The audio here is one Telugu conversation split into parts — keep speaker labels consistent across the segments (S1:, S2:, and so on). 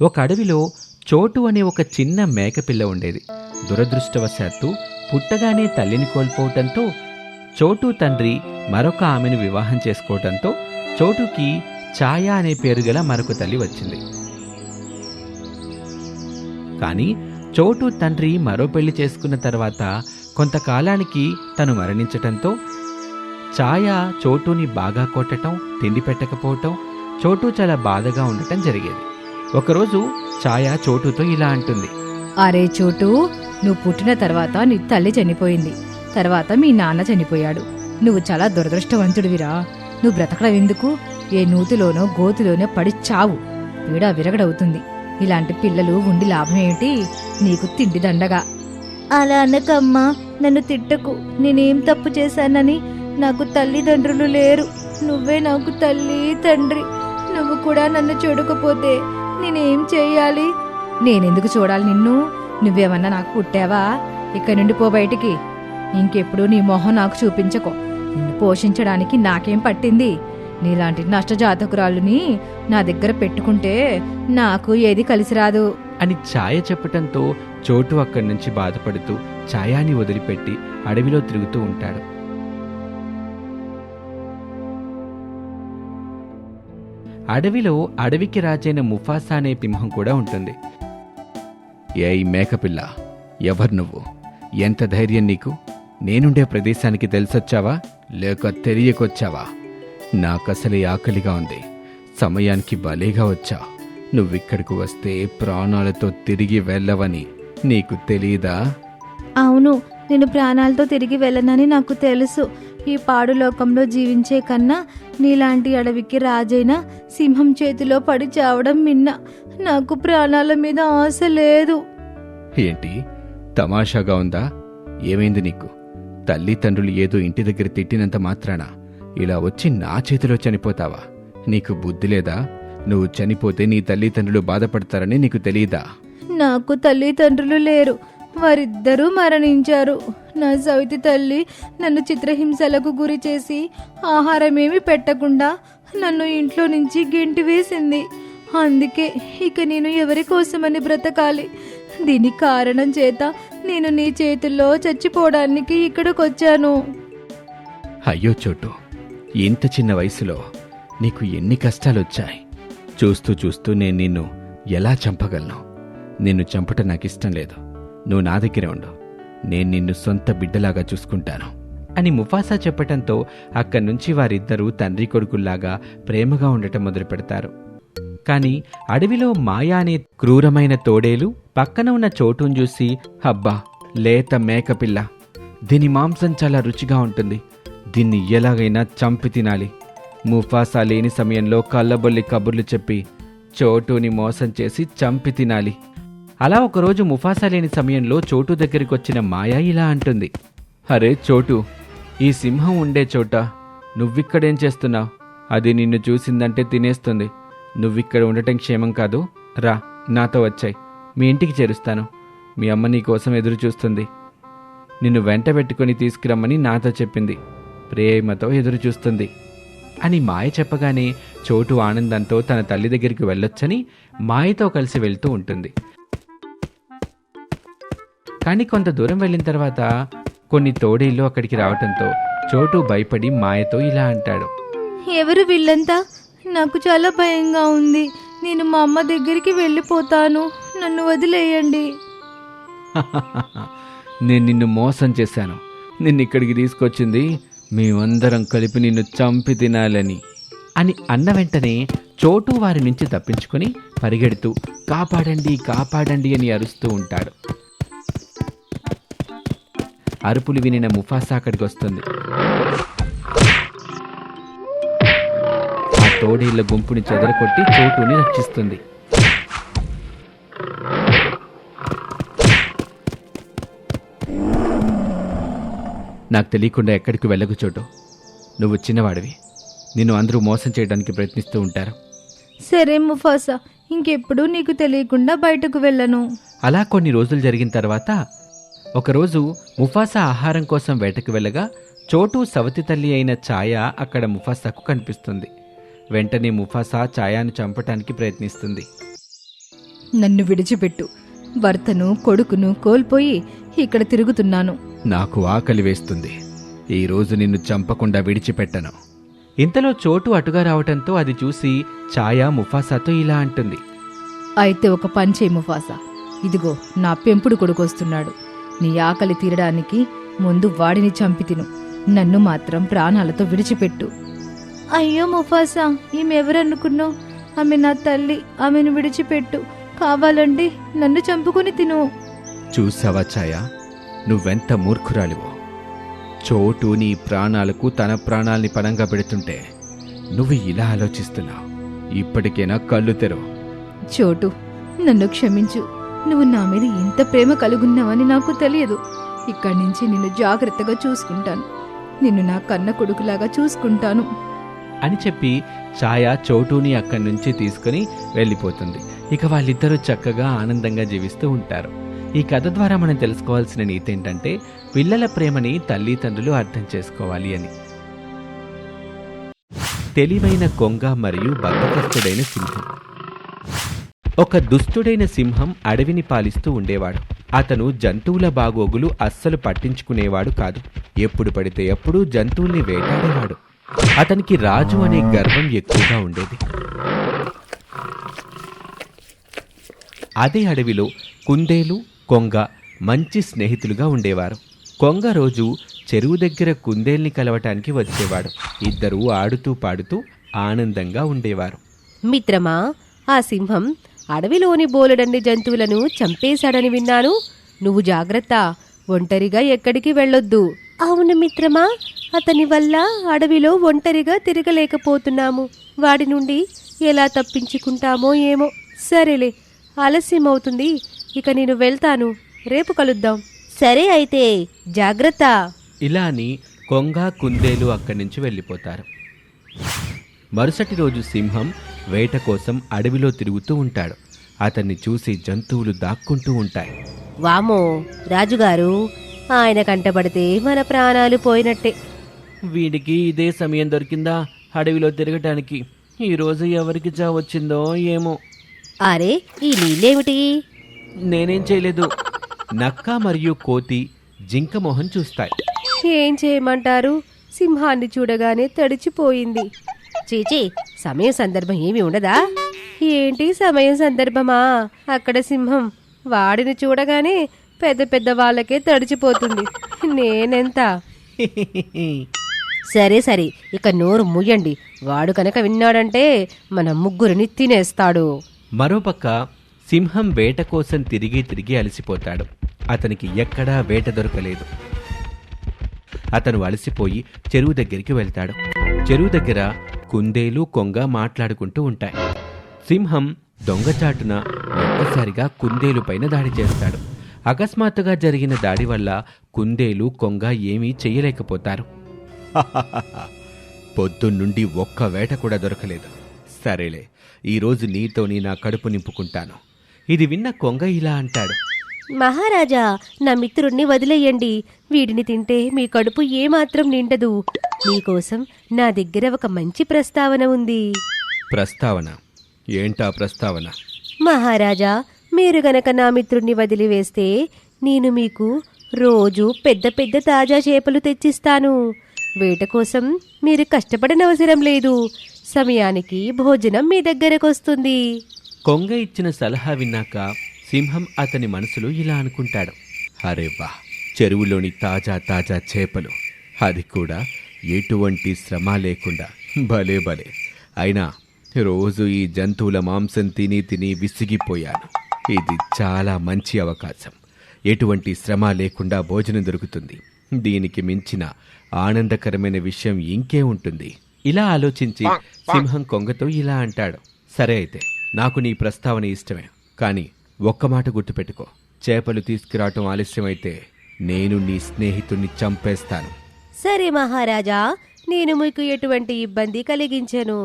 S1: ఒక అడవిలో చోటు అనే ఒక చిన్న మేకపిల్ల ఉండేది. దురదృష్టవశాత్తు పుట్టగానే తల్లిని కోల్పోవటంతో చోటు తండ్రి మరొక ఆమెను వివాహం చేసుకోవటంతో చోటుకి ఛాయా అనే పేరు గల మరొక తల్లి వచ్చింది. కానీ చోటు తండ్రి మరో పెళ్లి చేసుకున్న తర్వాత కొంతకాలానికి తను మరణించటంతో ఛాయా చోటుని బాగా కొట్టటం, తిండి పెట్టకపోవటం, చోటు చాలా బాధగా ఉండటం జరిగేది. ఒకరోజు ఛాయా చోటుతో ఇలా అంటుంది,
S2: అరే చోటు, నువ్వు పుట్టిన తర్వాత నీ తల్లి చనిపోయింది, తర్వాత మీ నాన్న చనిపోయాడు. నువ్వు చాలా దురదృష్టవంతుడివిరా. నువ్వు బ్రతకడం ఎందుకు? ఏ నూతిలోనో గోతిలోనో పడి చావు, పీడ విరగడవుతుంది. ఇలాంటి పిల్లలు ఉండి లాభం ఏమిటి? నీకు తిండి దండగా.
S3: అలా అనకమ్మా, నన్ను తిట్టకు. నేనేం తప్పు చేశానని? నాకు తల్లిదండ్రులు లేరు. నువ్వే నాకు తల్లి తండ్రి. నువ్వు కూడా నన్ను చూడకపోతే నేనేం చెయ్యాలి?
S2: నేనెందుకు చూడాలి నిన్ను? నువ్వేమన్నా నాకు పుట్టావా? ఇక్కడి నుండి పో బయటికి. ఇంకెప్పుడు నీ మొహం నాకు చూపించకో. నిన్ను పోషించడానికి నాకేం పట్టింది? నీలాంటి నష్టజాతకురాలుని నా దగ్గర పెట్టుకుంటే నాకు ఏది కలిసి రాదు
S1: అని ఛాయ చెప్పటంతో చోటు అక్కడి నుంచి బాధపడుతూ ఛాయాని వదిలిపెట్టి అడవిలో తిరుగుతూ ఉంటాడు. అడవిలో అడవికి రాజైన ముఫాసా అనే సింహం కూడా ఉంటుంది. ఏయ్ మేకపిల్ల, ఎవరు నువ్వు? ఎంత ధైర్యం నీకు? నేనుండే ప్రదేశానికి తెలిసొచ్చావా లేక తెలియకొచ్చావా? నాకసలే ఆకలిగా ఉంది. సమయానికి భలేగా వచ్చా. నువ్విక్కడికి వస్తే ప్రాణాలతో తిరిగి వెళ్ళవని నీకు తెలీదా?
S3: అవును, నేను ప్రాణాలతో తిరిగి వెళ్ళనని నాకు తెలుసు. ఈ పాడు లోకంలో జీవించే కన్నా నీలాంటి అడవికి రాజైన సింహం చేతిలో పడి చావడం మిన్న. నాకు ప్రాణాల మీద ఆశ లేదు.
S1: ఏంటి, తమాషాగా ఉందా? ఏమైంది నీకు? తల్లిదండ్రులు ఏదో ఇంటి దగ్గర తిట్టినంత మాత్రాన ఇలా వచ్చి నా చేతిలో చనిపోతావా? నీకు బుద్ధి లేదా? నువ్వు చనిపోతే నీ తల్లిదండ్రులు బాధపడతారని నీకు తెలీదా?
S3: నాకు తల్లిదండ్రులు లేరు. వారిద్దరూ మరణించారు. నా సవితి తల్లి నన్ను చిత్రహింసలకు గురి చేసి ఆహారమేమి పెట్టకుండా నన్ను ఇంట్లో నుంచి గెంటి వేసింది. అందుకే ఇక నేను ఎవరి కోసమని బ్రతకాలి? దీని కారణం చేత నేను నీ చేతుల్లో చచ్చిపోవడానికి ఇక్కడికొచ్చాను.
S1: అయ్యో చోటు, ఇంత చిన్న వయసులో నీకు ఎన్ని కష్టాలొచ్చాయి. చూస్తూ చూస్తూ నేను నిన్ను ఎలా చంపగలను? నిన్ను చంపటం నాకిష్టం లేదు. నువ్వు నా దగ్గరే ఉండు. నేను నిన్ను సొంత బిడ్డలాగా చూసుకుంటాను అని ముఫాసా చెప్పటంతో అక్కడి నుంచి వారిద్దరూ తండ్రి కొడుకుల్లాగా ప్రేమగా ఉండటం మొదలు పెడతారు. కాని అడవిలో మాయా అనే క్రూరమైన తోడేలు పక్కన ఉన్న చోటును చూసి, అబ్బా, లేత మేకపిల్ల, దీని మాంసం చాలా రుచిగా ఉంటుంది. దీన్ని ఎలాగైనా చంపి తినాలి. ముఫాసా లేని సమయంలో కళ్ళబొల్లి కబుర్లు చెప్పి చోటుని మోసం చేసి చంపి తినాలి. అలా ఒకరోజు ముఫాసా లేని సమయంలో చోటు దగ్గరికి వచ్చిన మాయా ఇలా అంటుంది, అరే చోటు, ఈ సింహం ఉండే చోట నువ్విక్కడేం చేస్తున్నావు? అది నిన్ను చూసిందంటే తినేస్తుంది. నువ్విక్కడ ఉండటం క్షేమం కాదు. రా, నాతో వచ్చాయి. మీ ఇంటికి చేరుస్తాను. మీ అమ్మ నీ కోసం ఎదురు చూస్తుంది. నిన్ను వెంట పెట్టుకుని తీసుకురమ్మని నాతో చెప్పింది. ప్రేమతో ఎదురు చూస్తుంది అని మాయ చెప్పగానే చోటు ఆనందంతో తన తల్లి దగ్గరికి వెళ్ళొచ్చని మాయతో కలిసి వెళ్తూ ఉంటుంది. కానీ కొంత దూరం వెళ్ళిన తర్వాత కొన్ని తోడేళ్ళు అక్కడికి రావటంతో చోటు భయపడి మాయతో ఇలా అంటాడు,
S3: ఎవరు వీళ్ళంతా? నాకు చాలా భయంగా ఉంది. నేను మా అమ్మ దగ్గరికి వెళ్ళిపోతాను. నన్ను వదిలేయండి.
S1: నేను నిన్ను మోసం చేశాను. నిన్నిక్కడికి తీసుకొచ్చింది మేమందరం కలిపి నిన్ను చంపి తినాలని అని అన్న వెంటనే చోటు వారి నుంచి తప్పించుకొని పరిగెడుతూ కాపాడండి కాపాడండి అని అరుస్తూ ఉంటాడు. అరుపులు వినిన ముఫాసా అక్కడికి వస్తుంది. ఆ తోడేళ్ల గుంపుని చెదరకొట్టి చోటుని రక్షిస్తుంది. నాకు తెలియకుండా ఎక్కడికి వెళ్ళకు చోటు. నువ్వు చిన్నవాడివి. నిన్ను అందరూ మోసం చేయడానికి ప్రయత్నిస్తూ ఉంటారు.
S3: సరే ముఫాసా, ఇంకెప్పుడు నీకు తెలియకుండా బయటకు వెళ్ళను.
S1: అలా కొన్ని రోజులు జరిగిన తర్వాత ఒకరోజు ముఫాసా ఆహారం కోసం వేటకు వెళ్ళగా చోటు సవతి తల్లి అయిన ఛాయా అక్కడ ముఫాసాకు కనిపిస్తుంది. వెంటనే ముఫాసా ఛాయాను చంపటానికి ప్రయత్నిస్తుంది.
S2: నన్ను విడిచిపెట్టు. భర్తను కొడుకును కోల్పోయి ఇక్కడ తిరుగుతున్నాను.
S1: నాకు ఆకలి వేస్తుంది. ఈరోజు నిన్ను చంపకుండా విడిచిపెట్టను. ఇంతలో చోటు అటుగా రావటంతో అది చూసి ఛాయ ముఫాసాతో ఇలా అంటుంది.
S2: అయితే ఒక పని చేయి ముఫాసా. ఇదిగో నా పెంపుడు కొడుకు వస్తున్నాడు. నీ ఆకలి తీరడానికి ముందు వాడిని చంపి తిను. నన్ను మాత్రం ప్రాణాలతో విడిచిపెట్టు.
S3: అయ్యో ముఫాసా, ఈమెవరనుకున్నావు? ఆమె నా తల్లి. ఆమెను విడిచిపెట్టు. కావాలండి నన్ను చంపుకొని తిను.
S1: చూసావా ఛాయ, నువ్వెంత మూర్ఖురాలివో. చోటు నీ ప్రాణాలకు తన ప్రాణాల్ని పణంగా పెడుతుంటే నువ్వు ఇలా ఆలోచిస్తున్నావు. ఇప్పటికైనా కళ్ళు తెరవు.
S2: చోటు, నన్ను క్షమించు. నువ్వు నా మీద ఇంత ప్రేమ కలుగున్నావని నాకు తెలియదు. ఇక్కడి నుంచి నిన్ను జాగ్రత్తగా చూసుకుంటాను. నిన్ను నా కన్న కొడుకులాగా చూసుకుంటాను
S1: అని చెప్పి ఛాయ చోటుని అక్కడి నుంచి తీసుకుని వెళ్ళిపోతుంది. ఇక వాళ్ళిద్దరూ చక్కగా ఆనందంగా జీవిస్తూ ఉంటారు. ఈ కథ ద్వారా మనం తెలుసుకోవాల్సిన నీతి ఏంటంటే, పిల్లల ప్రేమని తల్లిదండ్రులు అర్థం చేసుకోవాలి అని. తెలివైన కొంగ మరియు బద్ధకస్తుడైన సింహం. ఒక దుష్టుడైన సింహం అడవిని పాలిస్తూ ఉండేవాడు. అతను జంతువుల బాగోగులు అస్సలు పట్టించుకునేవాడు కాదు. ఎప్పుడు పడితే అప్పుడు జంతువుల్ని వేటాడేవాడు. అతనికి రాజు అనే గర్వం ఎక్కువగా ఉండేది. అదే అడవిలో కుందేలు, కొంగ మంచి స్నేహితులుగా ఉండేవారు. కొంగ రోజు చెరువు దగ్గర కుందేల్ని కలవటానికి వచ్చేవాడు. ఇద్దరూ ఆడుతూ పాడుతూ ఆనందంగా ఉండేవారు.
S4: మిత్రమా, ఆ సింహం అడవిలోని బోలెడన్ని జంతువులను చంపేశాడని విన్నాను. నువ్వు జాగ్రత్త, ఒంటరిగా ఎక్కడికి వెళ్ళొద్దు. అవును మిత్రమా, అతని వల్ల అడవిలో ఒంటరిగా తిరగలేకపోతున్నాము. వాడి నుండి ఎలా తప్పించుకుంటామో ఏమో. సరేలే, ఆలస్యమవుతుంది. ఇక నేను వెళ్తాను. రేపు కలుద్దాం. సరే అయితే, జాగ్రత్త.
S1: ఇలా అని కొంగ, కుందేలు అక్కడి నుంచి వెళ్ళిపోతారు. మరుసటి రోజు సింహం వేట కోసం అడవిలో తిరుగుతూ ఉంటాడు. అతన్ని చూసి జంతువులు దాక్కుంటూ ఉంటాయి.
S4: వామో రాజుగారు, ఆయన కంటపడితే మన ప్రాణాలు పోయినట్టే.
S1: వీడికి ఇదే సమయం దొరికిందా అడవిలో తిరగటానికి? ఈరోజు ఎవరికి చావొచ్చిందో ఏమో.
S4: అరే, ఈ నీళ్ళేమిటి?
S1: నేనేం చేయలేదు. నక్క మరియు కోతి జింక మొహం చూస్తాయి.
S4: ఏం చేయమంటారు? సింహాన్ని చూడగానే తడిచిపోయింది. చీచీ, సమయం సందర్భం ఏమి ఉండదా? ఏంటి సమయం సందర్భమా? అక్కడ సింహం వాడిని చూడగానే పెద్ద పెద్ద వాళ్ళకే తడిచిపోతుంది. నేనెంత? సరే సరే, ఇక నోరు ముయ్యండి. వాడు కనుక విన్నాడంటే మన ముగ్గురిని తినేస్తాడు.
S1: మరోపక్క సింహం వేట కోసం తిరిగి తిరిగి అలసిపోతాడు. అతనికి ఎక్కడా వేట దొరకలేదు. అతను అలసిపోయి చెరువు దగ్గరికి వెళ్తాడు. చెరువు దగ్గర కుందేలు, కొంగ మాట్లాడుకుంటూ ఉంటాయి. సింహం దొంగచాటున ఒక్కసారిగా కుందేలు పైన దాడి చేస్తాడు. అకస్మాత్తుగా జరిగిన దాడి వల్ల కుందేలు, కొంగ ఏమీ చెయ్యలేకపోతారు. పొద్దున్నుండి ఒక్క వేట కూడా దొరకలేదు. సరేలే, ఈరోజు నీతోని నా కడుపు నింపుకుంటాను. ఇది విన్న కొంగ ఇలా అంటాడు.
S4: మహారాజా, నా మిత్రుణ్ణి వదిలేయండి. వీడిని తింటే మీ కడుపు ఏమాత్రం నిండదు. మీకోసం నా దగ్గర ఒక మంచి ప్రస్తావన ఉంది.
S1: ప్రస్తావన? ఏంటా ప్రస్తావన?
S4: మహారాజా, మీరు గనక నా మిత్రుణ్ణి వదిలివేస్తే నేను మీకు రోజు పెద్ద పెద్ద తాజా చేపలు తెచ్చిస్తాను. వేట కోసం మీరు కష్టపడనవసరం లేదు. సమయానికి భోజనం మీ దగ్గరకొస్తుంది.
S1: కొంగ ఇచ్చిన సలహా విన్నాక సింహం అతని మనసులో ఇలా అనుకుంటాడు. అరే వా, చెరువులోని తాజా తాజా చేపలు, అది కూడా ఎటువంటి శ్రమ లేకుండా. భలే భలే. అయినా రోజు ఈ జంతువుల మాంసం తిని తిని విసిగిపోయాను. ఇది చాలా మంచి అవకాశం. ఎటువంటి శ్రమ లేకుండా భోజనం దొరుకుతుంది. దీనికి మించిన ఆనందకరమైన విషయం ఇంకే ఉంటుంది. ఇలా ఆలోచించి సింహం కొంగతో ఇలా అంటాడు. సరే అయితే, నాకు నీ ప్రస్తావన ఇష్టమే. కానీ ఒక్క మాట గుర్తుపెట్టుకో, చేపలు తీసుకురావటం ఆలస్యమైతే నేను నీ స్నేహితుణ్ణి చంపేస్తాను.
S4: సరే మహారాజా, నేను మీకు ఎటువంటి ఇబ్బంది కలిగించను.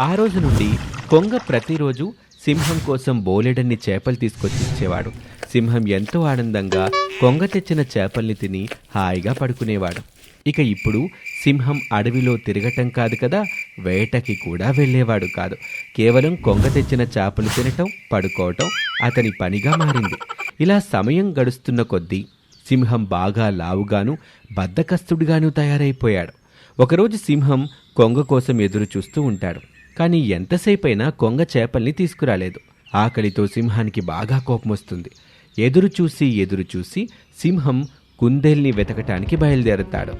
S1: ఆ రోజు నుండి కొంగ ప్రతిరోజు సింహం కోసం బోలెడన్ని చేపలు తీసుకొచ్చి ఇచ్చేవాడు. సింహం ఎంతో ఆనందంగా కొంగ తెచ్చిన చేపల్ని తిని హాయిగా పడుకునేవాడు. ఇక ఇప్పుడు సింహం అడవిలో తిరగటం కాదు కదా, వేటకి కూడా వెళ్ళేవాడు కాదు. కేవలం కొంగ తెచ్చిన చేపలు తినటం, పడుకోవటం అతని పనిగా మారింది. ఇలా సమయం గడుస్తున్న కొద్దీ సింహం బాగా లావుగాను బద్ధకస్తుడిగాను తయారైపోయాడు. ఒకరోజు సింహం కొంగ కోసం ఎదురు చూస్తూ ఉంటాడు. కానీ ఎంతసేపైనా కొంగ చేపల్ని తీసుకురాలేదు. ఆకలితో సింహానికి బాగా కోపం వస్తుంది. ఎదురు చూసి సింహం కుందేల్ని వెతకటానికి బయలుదేరతాడు.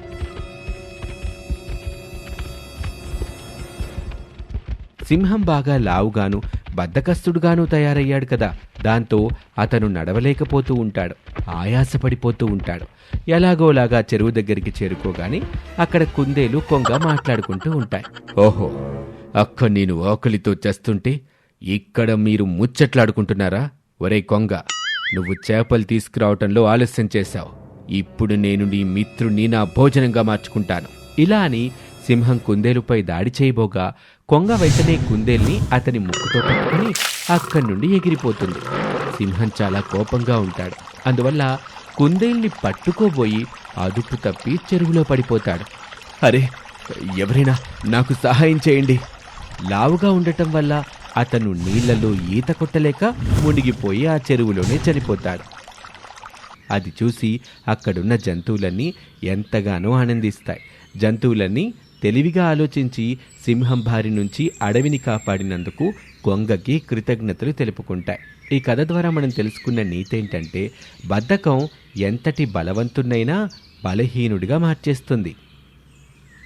S1: సింహం బాగా లావుగాను బద్ధకస్తుడుగాను తయారయ్యాడు కదా, దాంతో అతను నడవలేకపోతూ ఉంటాడు, ఆయాసపడిపోతూ ఉంటాడు. ఎలాగోలాగా చెరువు దగ్గరికి చేరుకోగానే అక్కడ కుందేలు కొంగ మాట్లాడుకుంటూ ఉంటాయి. ఓహో, అక్క నేను ఆకలితో చేస్తుంటే ఇక్కడ మీరు ముచ్చట్లాడుకుంటున్నారా? ఒరే కొంగ, నువ్వు చేపలు తీసుకురావటంలో ఆలస్యం చేశావు. ఇప్పుడు నేను నీ మిత్రుణ్ణి నా భోజనంగా మార్చుకుంటాను. ఇలా అని సింహం కుందేలుపై దాడి చేయబోగా కొంగ వెంటనే కుందేల్ని అతని ముక్కుతో పట్టుకుని అక్కడి నుండి ఎగిరిపోతుంది. సింహం చాలా కోపంగా ఉంటాడు. అందువల్ల కుందేల్ని పట్టుకోబోయి అదుపు తప్పి చెరువులో పడిపోతాడు. అరే, ఎవరైనా నాకు సహాయం చేయండి. లావుగా ఉండటం వల్ల అతను నీళ్లలో ఈత కొట్టలేక మునిగిపోయి ఆ చెరువులోనే చనిపోతాడు. అది చూసి అక్కడున్న జంతువులన్నీ ఎంతగానో ఆనందిస్తాయి. జంతువులన్నీ తెలివిగా ఆలోచించి సింహం బారి నుంచి అడవిని కాపాడినందుకు కొంగకి కృతజ్ఞతలు తెలుపుకుంటాయి. ఈ కథ ద్వారా మనం తెలుసుకున్న నీతేంటంటే, బద్ధకం ఎంతటి బలవంతున్నైనా బలహీనుడిగా మార్చేస్తుంది.